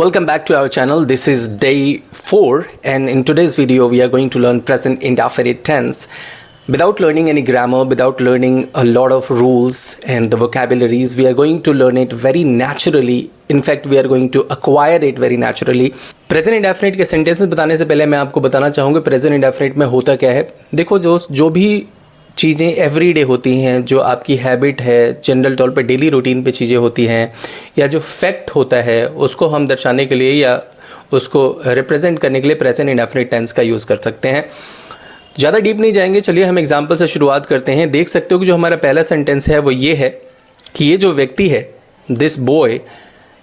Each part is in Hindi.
Welcome back to our channel. This is day 4 and in today's video we are going to learn present indefinite tense without learning any grammar, without learning a lot of rules and the vocabularies. We are going to learn it very naturally. In fact, we are going to acquire it very naturally. Present indefinite के sentences बताने से पहले मैं आपको बताना चाहूँगा present indefinite में होता क्या है। देखो जो भी चीज़ें एवरीडे होती हैं, जो आपकी हैबिट है, जनरल तौर पे डेली रूटीन पे चीज़ें होती हैं, या जो फैक्ट होता है उसको हम दर्शाने के लिए या उसको रिप्रेजेंट करने के लिए प्रेजेंट इंडेफिनिट टेंस का यूज़ कर सकते हैं। ज़्यादा डीप नहीं जाएंगे, चलिए हम एग्जांपल से शुरुआत करते हैं। देख सकते हो कि जो हमारा पहला सेंटेंस है वो ये है कि ये जो व्यक्ति है, दिस बॉय,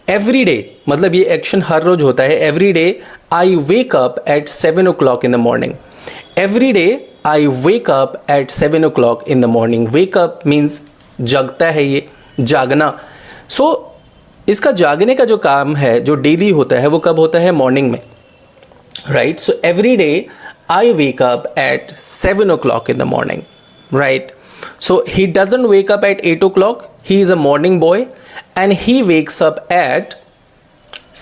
एवरी डे, मतलब ये एक्शन हर रोज़ होता है। Every day I wake up at 7 o'clock in the morning. Every day I wake up at 7 o'clock in the morning. Wake up means जगता है, ये जागना। So इसका जागने का जो काम है, जो डेली होता है, वो कब होता है? मॉर्निंग में, right? So every day I wake up at 7 o'clock in the morning, right? So he doesn't wake up at 8 o'clock. He is a morning boy and he wakes up at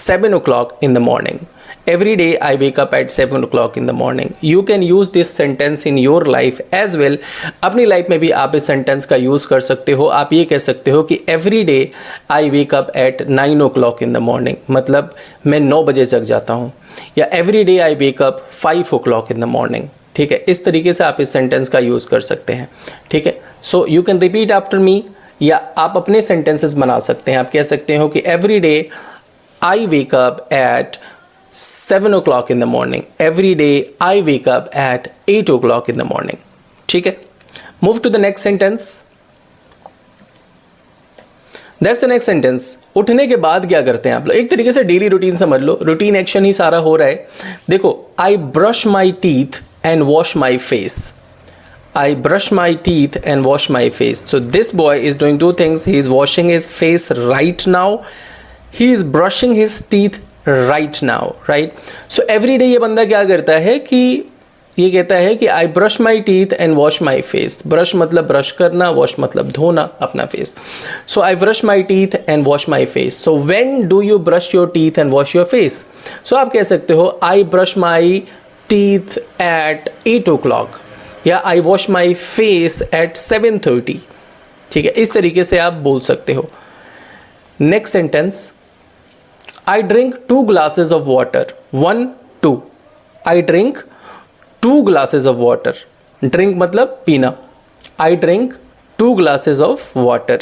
7 o'clock in the morning. Every day I wake up at 7 o'clock in the morning. You can use this sentence in your life as well. अपनी लाइफ में भी आप इस सेंटेंस का यूज़ कर सकते हो। आप ये कह सकते हो कि every day I wake up at 9 o'clock in the morning, मतलब मैं 9 बजे जग जाता हूँ, या every day I wake up 5 o'clock in the morning। ठीक है, इस तरीके से आप इस सेंटेंस का यूज़ कर सकते हैं। ठीक है, so you can repeat after me, या आप अपने सेंटेंसेस बना सकते हैं। आप कह सकते हो कि every day I wake up at 7 o'clock in the morning. Every day I wake up at 8 o'clock in the morning. ठीक है, move to the next sentence. That's the next sentence. उठने के बाद क्या करते हैं आप लोग? एक तरीके से डेली रूटीन समझ लो, रूटीन एक्शन ही सारा हो रहा है। देखो, I brush my teeth and wash my face. I brush my teeth and wash my face. So this boy is doing two things. He is washing his face right now. He is brushing his teeth right now, right? So every day ये बंदा क्या करता है कि ये कहता है कि I brush my teeth and wash my face. Brush मतलब ब्रश करना, wash मतलब धोना अपना face. So I brush my teeth and wash my face. So when do you brush your teeth and wash your face? So आप कह सकते हो I brush my teeth at 8 o'clock, या I wash my face at 7:30. ठीक है, इस तरीके से आप बोल सकते हो। Next sentence, I drink 2 glasses of water. 1, 2. I drink 2 glasses of water. Drink मतलब पीना। I drink 2 glasses of water.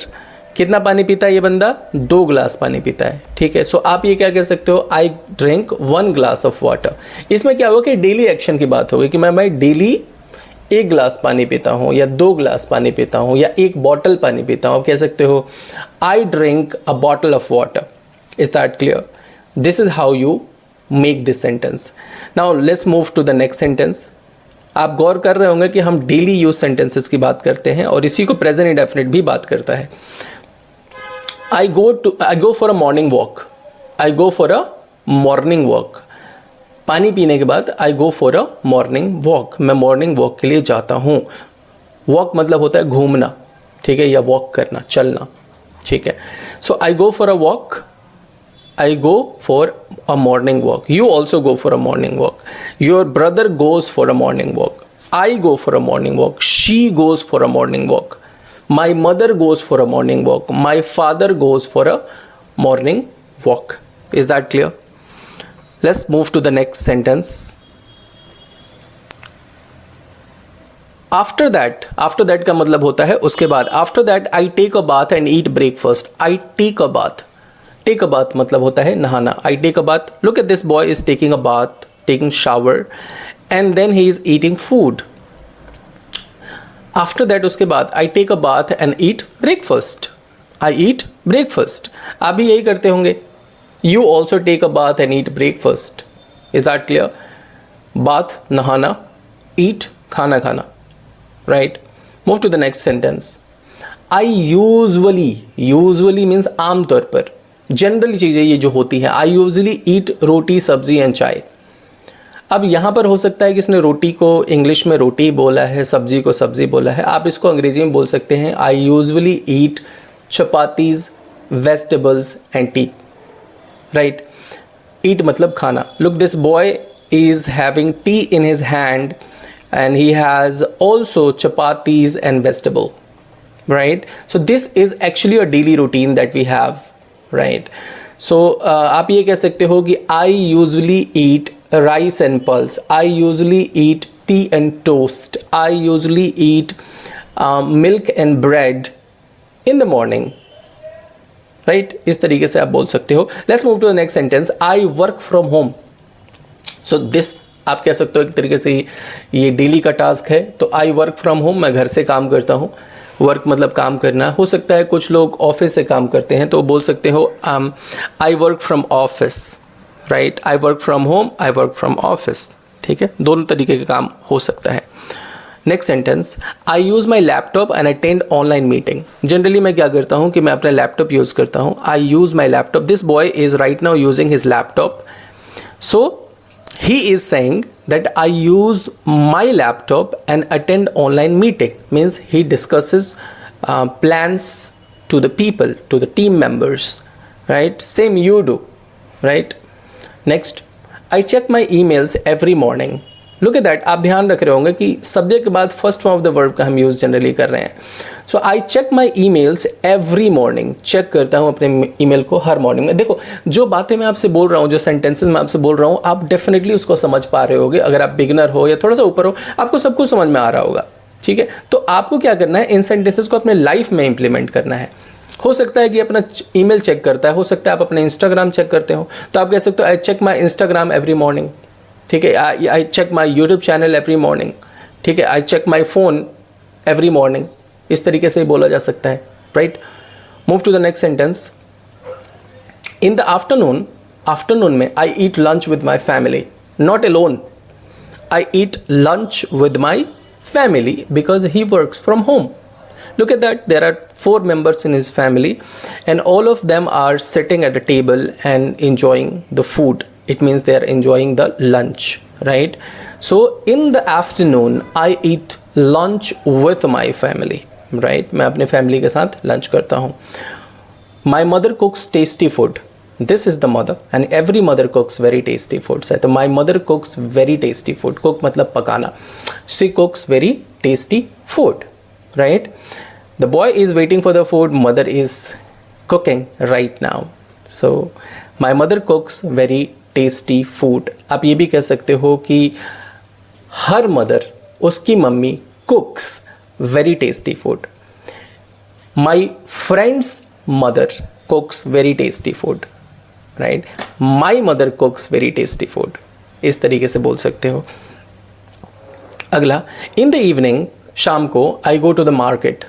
कितना पानी पीता है ये बंदा? 2 ग्लास पानी पीता है। ठीक है, सो आप ये क्या कह सकते हो? I drink 1 glass of water. इसमें क्या होगा कि डेली एक्शन की बात होगी कि मैं डेली 1 ग्लास पानी पीता हूँ, या 2 ग्लास पानी पीता हूँ, या 1 बॉटल पानी पीता हूँ। कह सकते हो I drink a bottle of water. Is that clear? This is how you make this sentence. Now let's move to the next sentence. आप गौर कर रहे होंगे कि हम डेली यूज सेंटेंसेस की बात करते हैं और इसी को प्रेजेंट इंडेफिनिट भी बात करता है। I go for a morning walk. I go for a morning walk. पानी पीने के बाद I go for a morning walk. मैं मॉर्निंग वॉक के लिए जाता हूँ। वॉक मतलब होता है घूमना, ठीक है, या वॉक करना, चलना। ठीक है, so I go for a walk. I go for a morning walk. You also go for a morning walk. Your brother goes for a morning walk. I go for a morning walk. She goes for a morning walk. My mother goes for a morning walk. My father goes for a morning walk. Is that clear? Let's move to the next sentence. After that का मतलब होता है उसके बाद। After that I take a bath and eat breakfast. I take a bath. Take a bath मतलब होता है नहाना। I take a bath. Look at this boy is taking a bath, taking shower, and then he is eating food. After that उसके बाद I take a bath and eat breakfast. I eat breakfast. आप भी यही करते होंगे। You also take a bath and eat breakfast. Is that clear? Bath नहाना, eat खाना खाना, right? Move to the next sentence. I usually means आम तौर पर, जनरली चीज़ें ये जो होती हैं। I usually eat roti, sabzi and चाय। अब यहाँ पर हो सकता है कि इसने रोटी को इंग्लिश में रोटी बोला है, सब्जी को सब्जी बोला है। आप इसको अंग्रेजी में बोल सकते हैं I usually eat chapatis, vegetables and tea, right? Eat मतलब खाना. Look, this boy is having tea in his hand and he has also chapatis and vegetable, right? So this is actually a daily routine that we have, right? So आप ये कह सकते हो कि I usually eat rice and pulse, I usually eat tea and toast, I usually eat milk and bread in the morning, right? इस तरीके से आप बोल सकते हो. Let's move to the next sentence. I work from home. So this आप कह सकते हो एक तरीके से ये डेली का टास्क है. तो आई वर्क फ्रॉम होम, मैं घर से काम करता हूँ. वर्क मतलब काम करना. हो सकता है कुछ लोग ऑफिस से काम करते हैं तो बोल सकते हो आई work from office, right? I work from home, I work from office. ठीक है, दोनों तरीके का काम हो सकता है. Next sentence, I use my laptop and attend online meeting. Generally मैं क्या करता हूँ कि मैं अपना लैपटॉप यूज़ करता हूँ. I use my laptop. This boy is right now using his laptop. So he is saying that I use my laptop and attend online meeting. Means he discusses plans to the people, to the team members, right? Same you do, right? Next, I check my emails every morning. Look at that. आप ध्यान रख रहे होंगे कि सब्जेक्ट के बाद first form of the verb का हम यूज़ जनरली कर रहे हैं. So I check my emails every morning. Check करता हूँ अपने ईमेल को हर मॉर्निंग में. देखो, जो बातें मैं आपसे बोल रहा हूँ, जो सेंटेंसेस मैं आपसे बोल रहा हूँ, आप डेफिनेटली उसको समझ पा रहे होगे. अगर आप बिगनर हो या थोड़ा सा ऊपर हो, आपको सब कुछ समझ में आ रहा होगा. ठीक है, तो आपको क्या करना है, इन सेंटेंसेस को अपने लाइफ में इंप्लीमेंट करना है. हो सकता है कि अपना ईमेल चेक करता है, हो सकता है आप अपने इंस्टाग्राम चेक करते हो, तो आप कह सकते हो I check my Instagram every morning. ठीक है, I check my YouTube channel every morning. ठीक है, I check my phone every morning. इस तरीके से बोला जा सकता है, right? Move to the next sentence. In the afternoon, afternoon में I eat lunch with my family. Not alone, I eat lunch with my family because he works from home. Look at that, there are 4 members in his family and all of them are sitting at a table and enjoying the food. It means they are enjoying the lunch, right? So in the afternoon I eat lunch with my family, right? मैं अपने family के साथ lunch करता हूँ. My mother cooks tasty food. This is the mother and every mother cooks very tasty food. So my mother cooks very tasty food. Cook मतलब पकाना. She cooks very tasty food, right? The boy is waiting for the food. Mother is cooking right now. So my mother cooks very tasty food. आप ये भी कह सकते हो कि हर मदर, उसकी mummy cooks very tasty food. My friend's mother cooks very tasty food. Right, my mother कुक्स very tasty food. इस तरीके से बोल सकते हो. अगला, इन द इवनिंग, शाम को, I go to the market.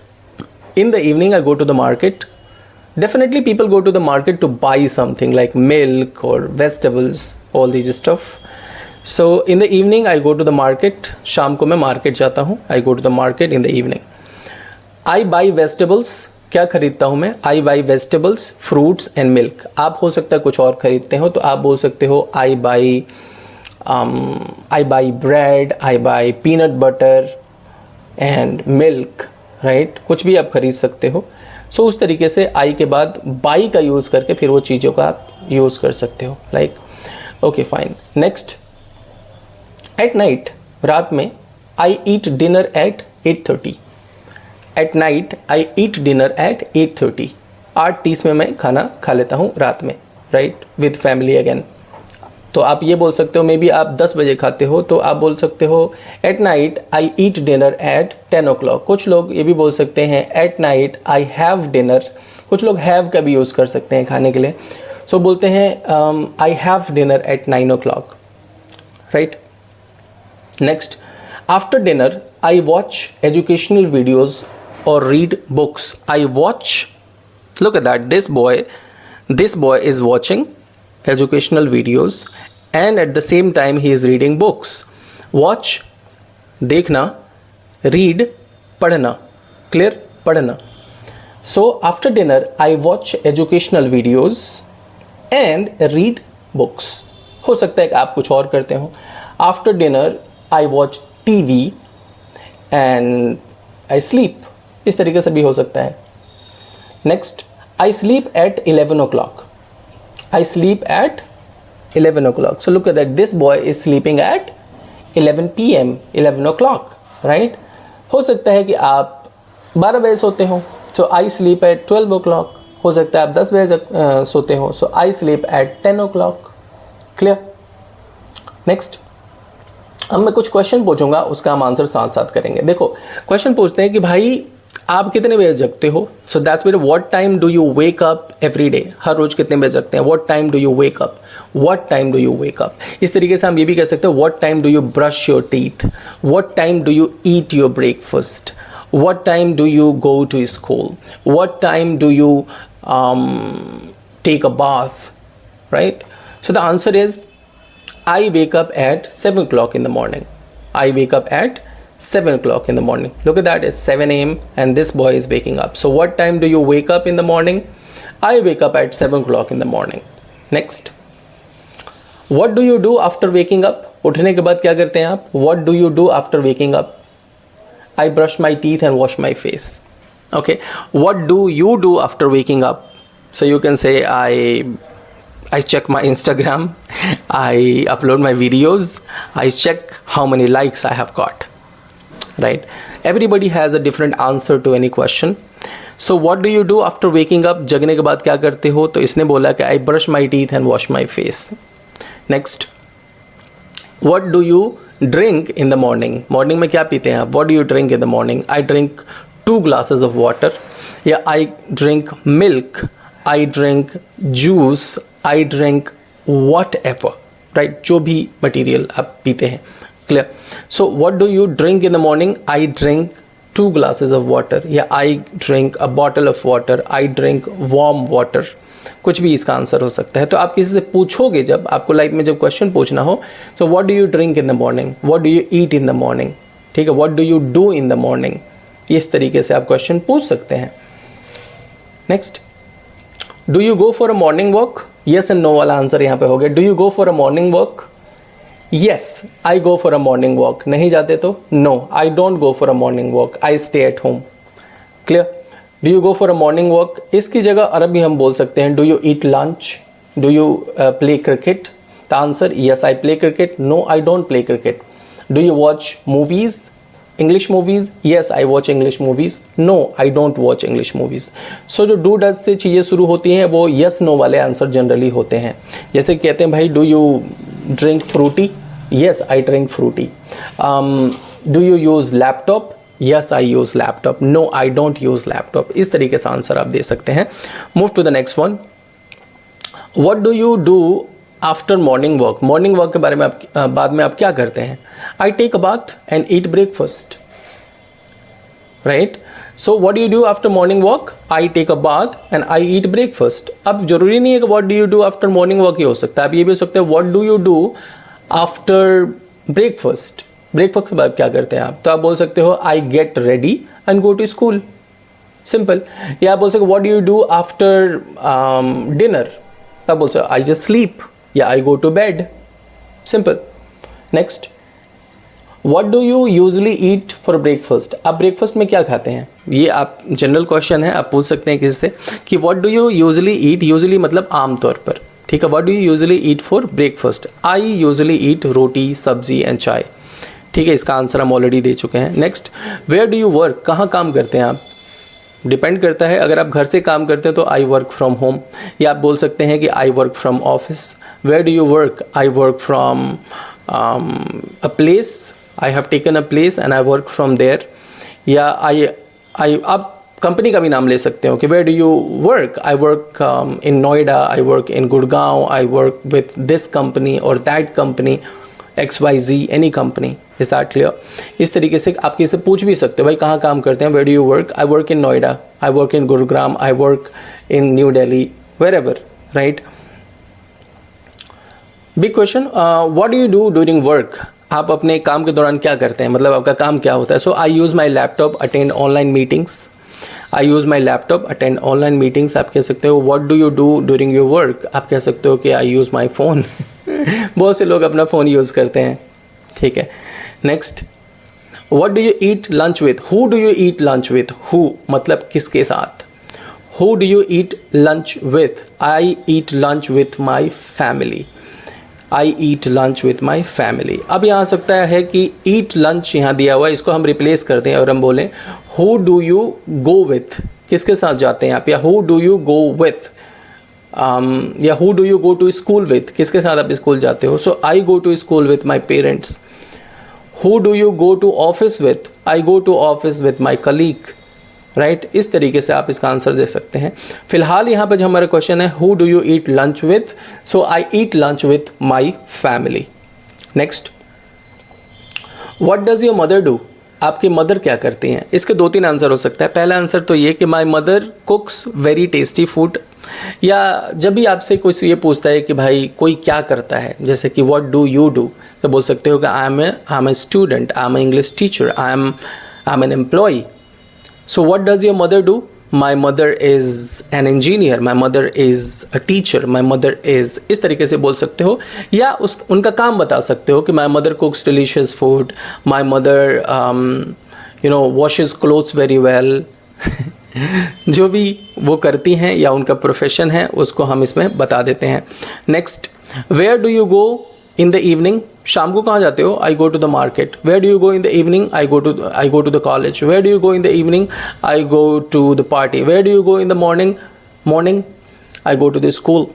In the evening I go to the market. Definitely people go to the market to buy something like milk और vegetables, all this stuff. So in the evening I go to the market. शाम को मैं मार्केट जाता हूँ. I go to the market in the evening. I buy vegetables. क्या खरीदता हूँ मैं? I buy vegetables, fruits and milk. आप हो सकता है कुछ और खरीदते हो, तो आप बोल सकते हो I buy bread, I buy peanut butter and milk, right? कुछ भी आप खरीद सकते हो. सो उस तरीके से आई के बाद बाई का यूज़ करके फिर वो चीज़ों का आप यूज़ कर सकते हो. Like, okay fine. Next, at night, रात में, I eat dinner at 8:30. At night I eat dinner at 8:30. 8:30 में मैं खाना खा लेता हूँ रात में, राइट, विद फैमिली अगेन. तो आप ये बोल सकते हो, मे बी आप 10 बजे खाते हो तो आप बोल सकते हो eight night I eat dinner eight 10 o'clock. कुछ लोग ये भी बोल सकते हैं eight night I have dinner. कुछ लोग हैव का भी यूज़ कर सकते हैं खाने के लिए. सो बोलते हैं I have dinner eight 9 o'clock, right. Next, after dinner I watch educational videos or read books. I watch, look at that, this boy is watching educational videos and at the same time he is reading books. Watch, देखना, read, पढ़ना. Clear? पढ़ना. So after dinner I watch educational videos and read books. हो सकता है कि आप कुछ और करते हो. After dinner I watch TV and I sleep. इस तरीके से भी हो सकता है. Next, I sleep at 11 o'clock. I sleep at 11 o'clock. So look at that, this boy is sleeping at 11 p.m. 11 o'clock, right? हो सकता है कि आप 12 बजे सोते हो, so I sleep at 12 o'clock. हो सकता है आप 10 बजे सोते हो, so I sleep at 10 o'clock. Clear? Next. अब मैं कुछ क्वेश्चन पूछूंगा, उसका हम आंसर साथ साथ करेंगे. देखो क्वेश्चन पूछते हैं कि भाई आप कितने बजे जगते हो. So that's mean what time do you wake up every day. हर रोज कितने बजे जगते हैं. What time do you wake up. What time do you wake up. इस तरीके से हम ये भी कह सकते हैं what time do you brush your teeth. What time do you eat your breakfast. What time do you go to school. What time do you take a bath. Right. So the answer is I wake up at 7 o'clock in the morning. I wake up at 7 o'clock in the morning. Look at that, it's 7 a.m. and this boy is waking up. So what time do you wake up in the morning? I wake up at 7 o'clock in the morning. Next. What do you do after waking up? उठने के बाद क्या करते हैं आप? What do you do after waking up? I brush my teeth and wash my face. Okay. What do you do after waking up? So you can say I check my Instagram, I upload my videos, I check how many likes I have got, right? Everybody has a different answer to any question. So what do you do after waking up? जगने के बाद क्या करते हो? तो इसने बोला कि I brush my teeth and wash my face. Next. What do you drink in the morning? Morning में क्या पीते हैं आप? What do you drink in the morning? I drink 2 glasses of water. या I drink milk. I drink juice. I drink whatever, right? जो भी मटीरियल आप पीते हैं. Clear? So what do you drink in the morning? I drink 2 glasses of water. या I drink a bottle of water. I drink warm water. कुछ भी इसका आंसर हो सकता है. तो आप किसी से पूछोगे, जब आपको लाइफ में जब क्वेश्चन पूछना हो, तो what do you drink in the morning? What do you eat in the morning? ठीक है. What do you do in the morning? इस तरीके से आप क्वेश्चन पूछ सकते हैं. Next. Do you go for a morning walk. Yes and no वाला आंसर यहाँ पे हो गया. Do you go for a morning walk. Yes, I go for a morning walk. नहीं जाते तो no, I don't go for a morning walk. I stay at home. Clear. Do you go for a morning walk. इसकी जगह अरबी हम बोल सकते हैं do you eat lunch. Do you play cricket. The answer yes, I play cricket. No, I don't play cricket. Do you watch movies. English movies. Yes, I watch English movies. No, I don't watch English movies. So जो do does से चीज़ें शुरू होती हैं वो yes no वाले आंसर जनरली होते हैं. जैसे कहते हैं भाई do you drink fruity. Yes, I drink fruity. Do you use laptop. Yes, I use laptop. No, I don't use laptop. इस तरीके से आंसर आप दे सकते हैं. Move to the next one. What do you do after morning walk. Morning walk के बारे में आप बाद में आप क्या करते हैं. I take a bath and eat breakfast. Right. So what do you do after morning walk. I take a bath and I eat breakfast. अब जरूरी नहीं है कि what do you do after morning walk ही हो सकता है. आप ये भी हो सकते हैं what do you do after breakfast. Breakfast के बाद क्या करते हैं आप. तो आप बोल सकते हो I get ready and go to school. Simple. या आप बोल सकते हो what do you do after dinner. आप बोल सकते हो आई जस्ट स्लीप या I go to bed. Simple. Next. What do you usually eat for breakfast. आप ब्रेकफास्ट में क्या खाते हैं. ये आप जनरल क्वेश्चन है, आप पूछ सकते हैं किसी से कि what do you usually eat. Usually मतलब आमतौर पर. ठीक है. What do you usually eat for breakfast. I usually eat roti, sabzi and चाय. ठीक है. इसका आंसर हम ऑलरेडी दे चुके हैं. Next. Where do you work. कहाँ काम करते हैं आप. डिपेंड करता है. अगर आप घर से काम करते हैं तो आई वर्क फ्रॉम होम. या आप बोल सकते हैं कि I work from office. Where do you work. I work from a place. I have taken a place and I work from there. या आई आप कंपनी का भी नाम ले सकते हो कि where do you work. I work in Noida. I work in Gurgaon. I work with this company और that company. XYZ any company. Is that clear. इस तरीके से आप किसी से पूछ भी सकते हो भाई कहाँ काम करते हैं. Where do you work. I work in Noida. I work in Gurugram. I work in New Delhi. Wherever. Right. Big question. What do you do during work. आप अपने काम के दौरान क्या करते हैं. मतलब आपका काम क्या होता है. So I use my laptop attend online meetings. I use my laptop attend online meetings. आप कह सकते हो what do you do during your work. आप कह सकते हो कि आई यूज़ माई फ़ोन. बहुत से लोग अपना फ़ोन यूज़ करते हैं. ठीक है. Next. What do you eat lunch with. Who do you eat lunch with. Who मतलब किसके साथ. Who do you eat lunch with. I eat lunch with my family. I eat lunch with my family. अब यहाँ आ सकता है कि ईट लंच यहाँ दिया हुआ है, इसको हम रिप्लेस करते हैं और हम बोलें who do you go with, किसके साथ जाते हैं आप, या who do you go with, या who do you go to school with, किसके साथ आप स्कूल जाते हो। So I go to school with my parents. Who do you go to office with, I go to office with my colleague, right. इस तरीके से आप इसका आंसर दे सकते हैं। फिलहाल यहाँ पर जो हमारा क्वेश्चन है who do you eat lunch with, so I eat lunch with my family. Next, what does your mother do, आपकी मदर क्या करती हैं। इसके 2-3 आंसर हो सकता है। पहला आंसर तो ये कि my mother कुक्स very tasty food, या जब भी आपसे कोई ये पूछता है कि भाई कोई क्या करता है, जैसे कि व्हाट डू यू डू, तो बोल सकते हो कि I am a student, I am a English teacher, I am an employee. So what does your mother do? My mother is an engineer, my mother is a teacher, my mother is, इस तरीके से बोल सकते हो, या उनका काम बता सकते हो कि my mother cooks delicious food, my mother washes clothes very well। जो भी वो करती हैं या उनका प्रोफेशन है उसको हम इसमें बता देते हैं। Next, where do you go in the evening, शाम को कहाँ जाते हो, I go to the market. Where do you go in the evening, I go to the college. Where do you go in the evening, I go to the party. Where do you go in the morning, I go to the school.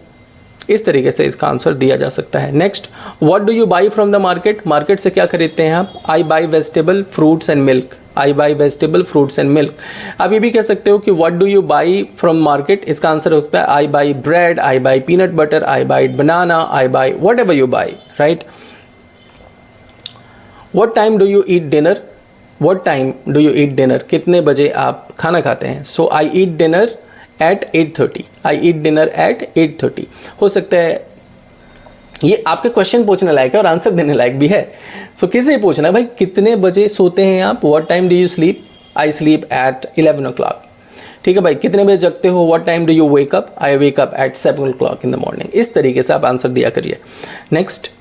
इस तरीके से इसका आंसर दिया जा सकता है। Next, what do you buy from the market, market से क्या खरीदते हैं आप, I buy vegetable fruits and milk, I buy vegetable fruits and milk. आप ये भी कह सकते हो कि what do you buy from market, इसका आंसर होता है I buy bread, I buy peanut butter, I buy banana, I buy whatever you buy, right. What time do you eat dinner? What time do you eat dinner? कितने बजे आप खाना खाते हैं। So I eat dinner at 8:30. I eat dinner at 8:30। हो सकता है ये आपके क्वेश्चन पूछने लायक है और आंसर देने लायक भी है। So किसे पूछना है भाई, कितने बजे सोते हैं आप। What time do you sleep? I sleep at 11 o'clock। ठीक है भाई, कितने बजे जगते हो। What time do you wake up? I wake up at 7 o'clock in the morning। इस तरीके से आप आंसर दिया करिए। Next,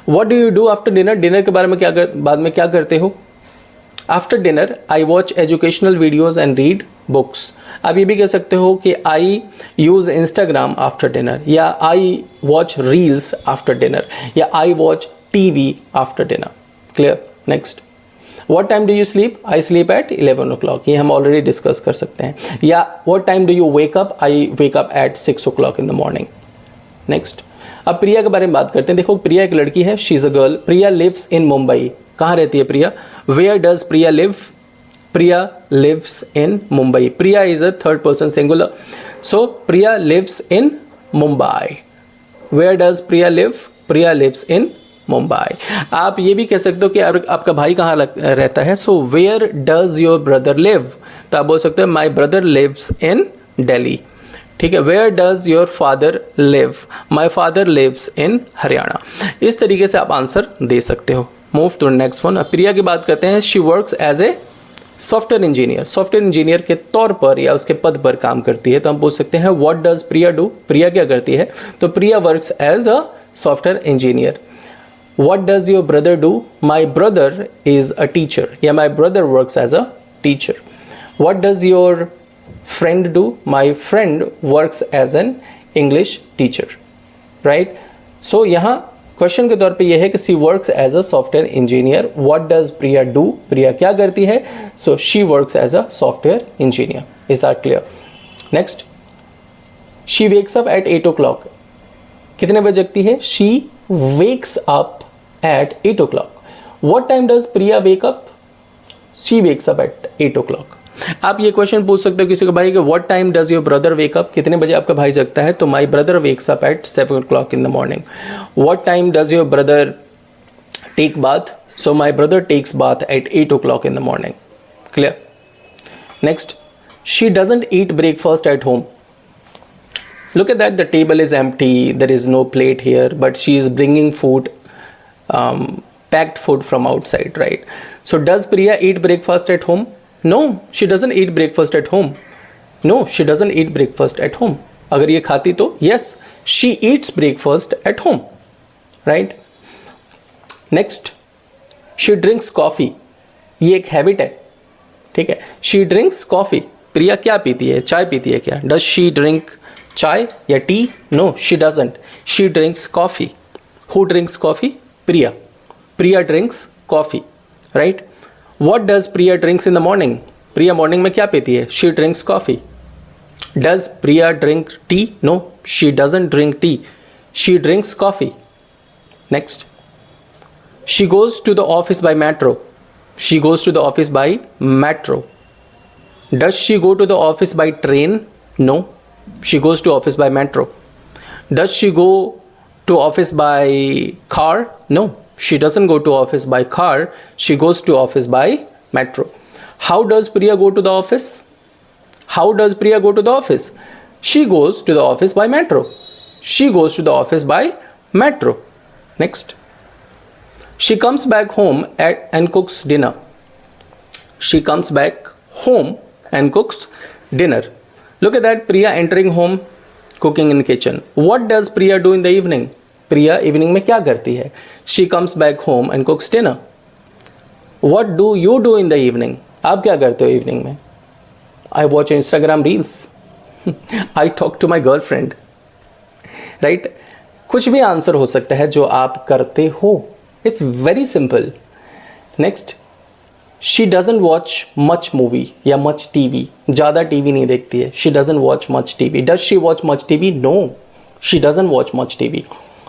What do you do after dinner? Dinner के बारे में बाद में क्या करते हो। After dinner, I watch educational videos and read books। आप ये भी कह सकते हो कि I use Instagram after dinner, या I watch reels after dinner, या I watch TV after dinner। Clear? Next, What time do you sleep? I sleep at 11 o'clock। ये हम ऑलरेडी डिस्कस कर सकते हैं। या What time do you wake up? I wake up at 6 o'clock in the morning। Next, अब प्रिया के बारे में बात करते हैं। देखो, प्रिया एक लड़की है, she is a girl. Priya lives in Mumbai, कहाँ रहती है Priya. Where does Priya live, Priya lives in Mumbai. Priya is a third person singular, so Priya lives in Mumbai. Where does Priya live, Priya lives in Mumbai. आप ये भी कह सकते हो कि आपका भाई कहाँ रहता है। So where does your brother live, तो आप बोल सकते हो my brother lives in Delhi. ठीक है, where does your father live, my father lives in Haryana. इस तरीके से आप आंसर दे सकते हो। Move to next one. Priya की बात करते हैं। She works as a software engineer, software engineer के तौर पर या उसके पद पर काम करती है। तो हम पूछ सकते हैं what does Priya do, Priya क्या करती है। तो Priya works as a software engineer. What does your brother do, my brother is a teacher, या my brother works as a teacher. What does your friend do, my friend works as an English teacher, right? So यहाँ क्वेश्चन के तौर पे ये है कि she works as a software engineer। What does Priya do? प्रिया क्या करती है। So she works as a software engineer। Is that clear? Next, she wakes up at 8 o'clock। कितने बजे जगती है। She wakes up at 8 o'clock। What time does Priya wake up? She wakes up at 8 o'clock। आप ये क्वेश्चन पूछ सकते हो किसी को, भाई कि what time does your brother wake up, कितने बजे आपका भाई जगता है। तो my brother wakes up at 7 o'clock in the morning। What time does your brother take bath, so my brother takes bath at 8 o'clock in the morning। Clear. Next, she doesn't eat breakfast at home. Look at that, the table is empty, there is no plate here, but she is bringing food, packed food from outside, right? So does Priya eat breakfast at home? No, she doesn't eat breakfast at home. No, she doesn't eat breakfast at home. अगर ये खाती तो yes, she eats breakfast at home, right? Next, she drinks coffee. ये एक हैबिट है, ठीक है। she drinks coffee। प्रिया क्या पीती है, चाय पीती है क्या। does she drink चाय या T. no, she doesn't, she drinks coffee। Who drinks coffee? Priya. Priya drinks coffee, right? What does Priya drinks in the morning? Priya morning में क्या पीती है? She drinks coffee. Does Priya drink tea? No, she doesn't drink tea. She drinks coffee. Next. She goes to the office by metro. She goes to the office by metro. Does she go to the office by train? No, she goes to office by metro. Does she go to office by car? No, she doesn't go to office by car. She goes to office by metro. How does Priya go to the office? How does Priya go to the office? She goes to the office by metro. She goes to the office by metro. Next. She comes back home and cooks dinner. She comes back home and cooks dinner. Look at that, Priya entering home, cooking in kitchen. What does Priya do in the evening? Priya evening में क्या करती है? She comes back home and cooks dinner. What do you do in the evening? आप क्या करते हो evening में? I watch Instagram reels. I talk to my girlfriend. Right? कुछ भी आंसर हो सकता है जो आप करते हो. It's very simple. Next. She doesn't watch much movie या much TV. ज़्यादा TV नहीं देखती है. She doesn't watch much TV. Does she watch much TV? No. She doesn't watch much TV.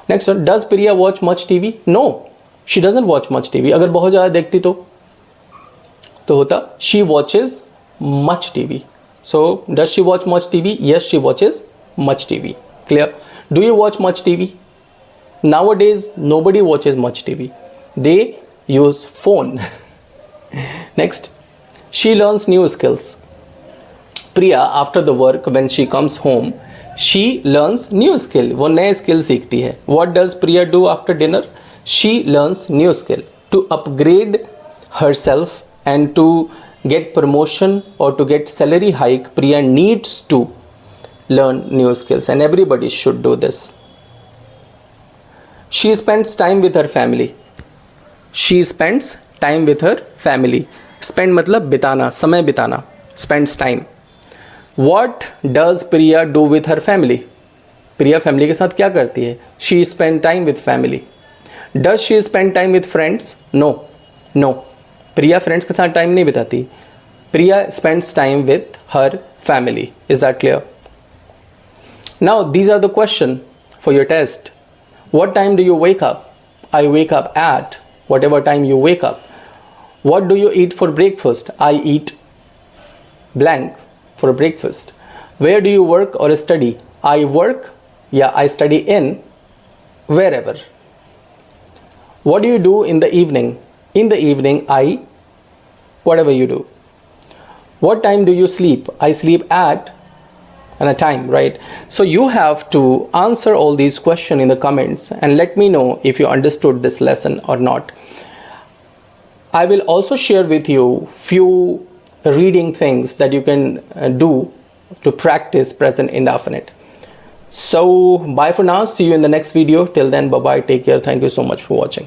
Next one. Does Priya watch much TV? No. She doesn't watch much TV. अगर बहुत ज़्यादा देखती तो होता she watches much TV. So does she watch much TV? Yes, she watches much TV. Clear? Do you watch much TV? Nowadays nobody watches much TV. They use phone. Next, she learns new skills. Priya after the work when she comes home, she learns new skill. वो नए skill सीखती है. What does Priya do after dinner? She learns new skill to upgrade herself and to get promotion or to get salary hike. Priya needs to learn new skills and everybody should do this. She spends time with her family. She spends time with her family. Spend मतलब बिताना, समय बिताना. Spends time. What does Priya do with her family? Priya family के साथ क्या करती है? She spend time with family. Does she spend time with friends? No. No. Priya friends के साथ time नहीं बिताती. Priya spends time with her family. Is that clear? Now these are the question for your test. What time do you wake up? I wake up at whatever time you wake up. What do you eat for breakfast? I eat blank for breakfast. Where do you work or study? I work, I study in wherever. What do you do in the evening? In the evening, whatever you do. What time do you sleep? I sleep at and a time, right? So you have to answer all these questions in the comments and let me know if you understood this lesson or not. I will also share with you few reading things that you can do to practice present indefinite. So bye for now. See you in the next video. Till then, bye bye. Take care. Thank you so much for watching.